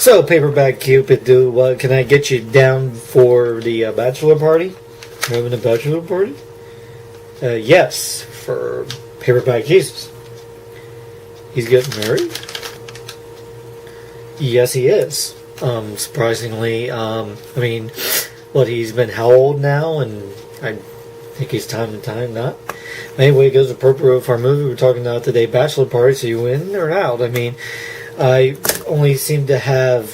So, Paperback Cupid, what can I get you down for the bachelor party? We're having a bachelor party? Yes, for Paperback Jesus. He's getting married? Yes, he is. Surprisingly, he's been how old now? And I think he's time not. Anyway, it goes appropriate for our movie. We're talking about today, Bachelor Party, so you in or out? I only seem to have,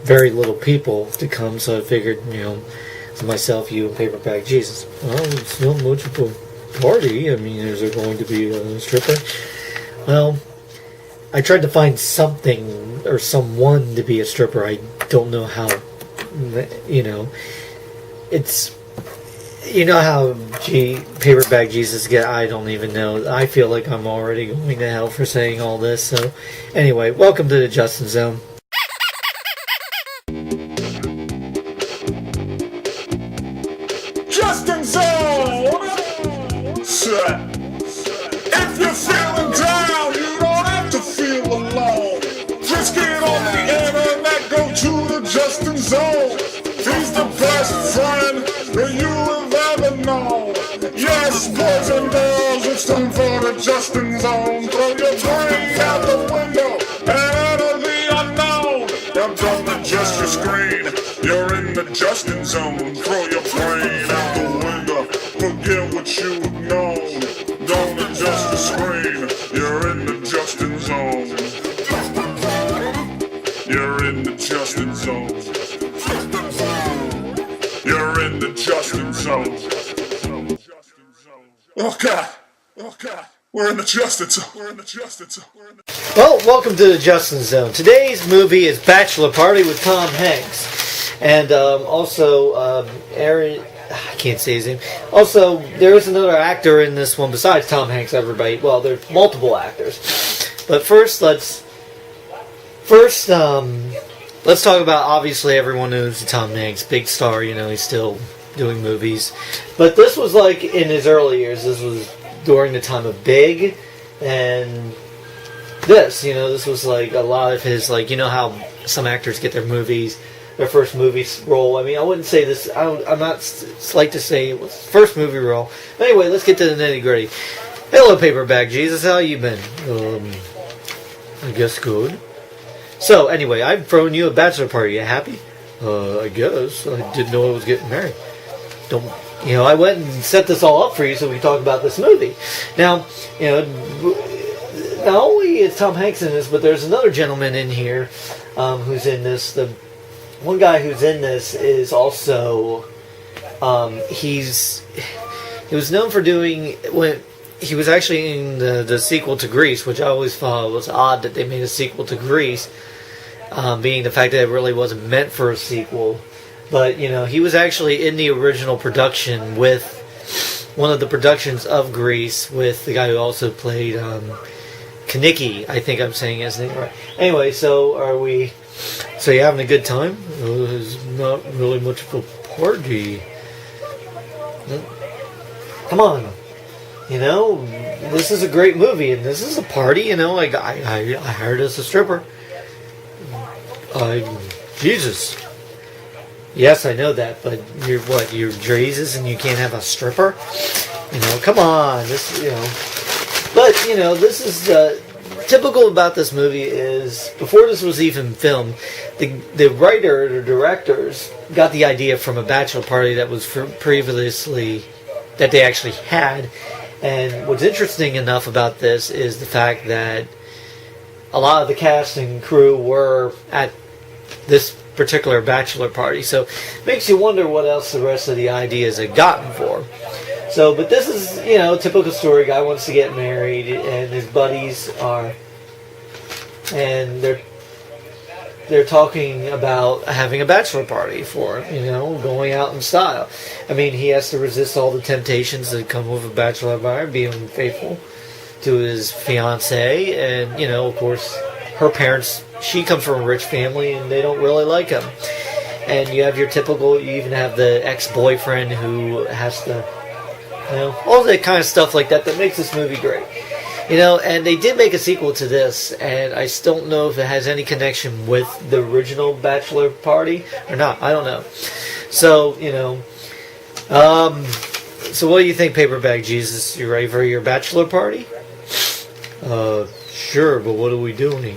very little people to come, so I figured, it's myself, you, and Paperback Jesus. Well, it's not much of a party. Is there going to be a stripper? Well, I tried to find something or someone to be a stripper. I don't know how, it's... You know how Paperback Jesus get? I don't even know. I feel like I'm already going to hell for saying all this. So, anyway, welcome to the Justin Zone. Justin Zone! If you're feeling down, you don't have to feel alone. Just get on the internet, go to the Justin Zone. He's the best friend that you have ever known. Yes, boys and girls, it's time for the Justin Zone. Throw your brain out the window and enter the unknown. Now don't adjust your screen, you're in the Justin Zone. Throw your brain out the window, forget what you've known. Don't adjust the screen, you're in the Justin Zone. You're in the Justin Zone. You're in the Justin Zone. Oh God. We're in the Justin Zone. Well, welcome to the Justin Zone. Today's movie is Bachelor Party with Tom Hanks. And also, Aaron... I can't say his name. Also, there is another actor in this one besides Tom Hanks, everybody. Well, there's multiple actors. But first, let's talk about, obviously, everyone knows Tom Hanks, big star, he's still doing movies. But this was like in his early years. This was during the time of Big, and this was like a lot of his, how some actors get their first movie role. I wouldn't say this, I'm not like to say it was first movie role. Anyway, let's get to the nitty gritty. Hello, Paperback Jesus, how you been? I guess good. So, anyway, I've thrown you a bachelor party. You happy? I guess. I didn't know I was getting married. I went and set this all up for you so we can talk about this movie. Now, not only is Tom Hanks in this, but there's another gentleman in here who's in this. The one guy who's in this is also, he was known for doing, he was actually in the sequel to Grease, which I always thought was odd that they made a sequel to Grease, being the fact that it really wasn't meant for a sequel. But, he was actually in the original production with one of the productions of Grease with the guy who also played Kanicki. I think I'm saying his name right. Anyway, so you having a good time? It's not really much of a party. Come on. This is a great movie, and this is a party, I hired as a stripper. Jesus. Yes, I know that, but you're Jesus and you can't have a stripper? Come on, But, this is, typical about this movie is, before this was even filmed, the writer, the directors, got the idea from a bachelor party that was previously, that they actually had. And what's interesting enough about this is the fact that a lot of the cast and crew were at this particular bachelor party. So it makes you wonder what else the rest of the ideas had gotten for. So, but this is, typical story. Guy wants to get married, and his buddies are, and they're talking about having a bachelor party for him, going out in style. He has to resist all the temptations that come with a bachelor party, being faithful to his fiancée, and, of course, her parents, she comes from a rich family, and they don't really like him. And you have your typical, you even have the ex-boyfriend who has to, all that kind of stuff like that makes this movie great. You know, and they did make a sequel to this, and I still don't know if it has any connection with the original Bachelor Party or not. I don't know. So, you know, so what do you think, Paperbag Jesus? You ready for your Bachelor Party? Sure, but what are we doing?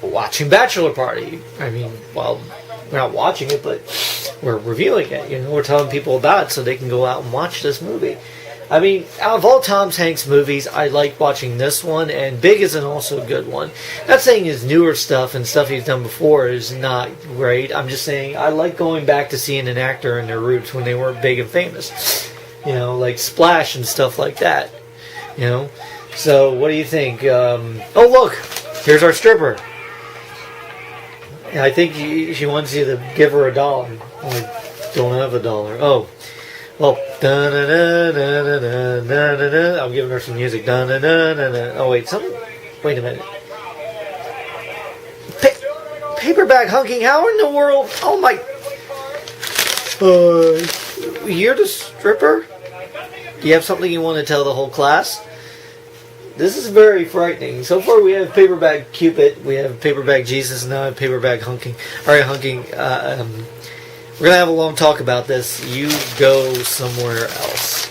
Watching Bachelor Party. I mean, well, we're not watching it, but we're reviewing it. You know, we're telling people about it so they can go out and watch this movie. I mean, out of all Tom Hanks movies, I like watching this one, and Big is an also good one. Not saying his newer stuff and stuff he's done before is not great. I'm just saying I like going back to seeing an actor in their roots when they weren't big and famous. You know, like Splash and stuff like that. You know? So, what do you think? Oh, look! Here's our stripper. I think she wants you to give her $1. I don't have $1. Oh. Well, I'm giving her some music. Oh, wait, wait a minute. Paperback hunking? How in the world? Oh, my. You're the stripper? Do you have something you want to tell the whole class? This is very frightening. So far, we have Paperback Cupid, we have Paperback Jesus, and now I have Paperback hunking. Alright, hunking. We're going to have a long talk about this. You go somewhere else.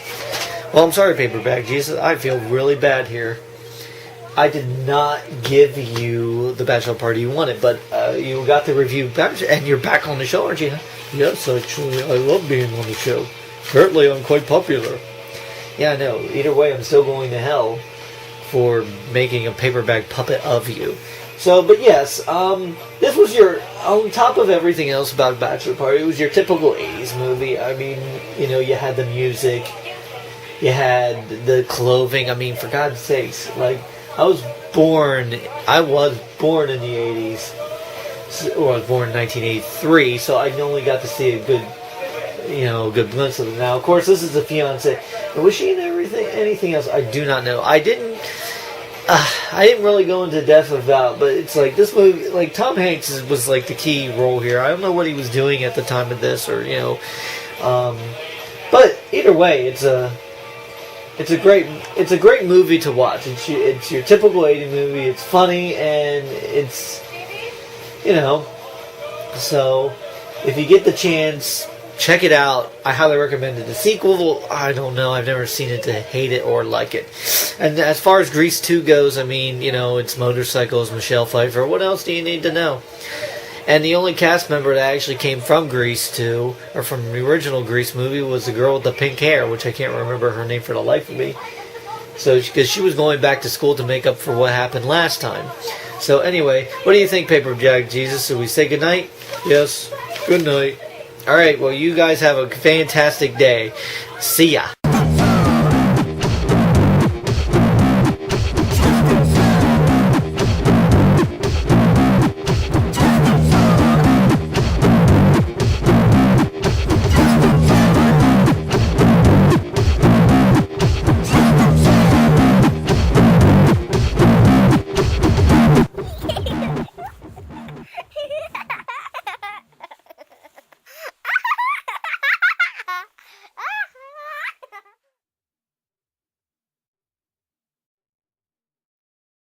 Well, I'm sorry, Paperback Jesus. I feel really bad here. I did not give you the Bachelor Party you wanted, but you got the review, and you're back on the show, aren't you? Yes, actually, I love being on the show. Apparently, I'm quite popular. Yeah, I know. Either way, I'm still going to hell for making a paperback puppet of you. So, but yes, this was your, on top of everything else about Bachelor Party, it was your typical 80s movie. I mean, you know, you had the music, you had the clothing. I mean, for God's sakes, like, I was born in the 80s. Well, I was born in 1983, so I only got to see a good, you know, good glimpse of it. Now, of course, this is the fiance. And was she in anything else? I do not know. I didn't really go into depth about, but it's like this movie, like Tom Hanks was like the key role here. I don't know what he was doing at the time of this, or you know, but either way, it's a great movie to watch. It's your typical 80s movie. It's funny and it's, you know, so if you get the chance, check it out. I highly recommend it. The sequel, I don't know. I've never seen it to hate it or like it. And as far as Grease 2 goes, I mean, you know, it's motorcycles, Michelle Pfeiffer. What else do you need to know? And the only cast member that actually came from Grease 2, or from the original Grease movie, was the girl with the pink hair, which I can't remember her name for the life of me. So, because she was going back to school to make up for what happened last time. So anyway, what do you think, Paperback Jesus? Should we say goodnight? Yes. Good night. Alright, well, you guys have a fantastic day. See ya.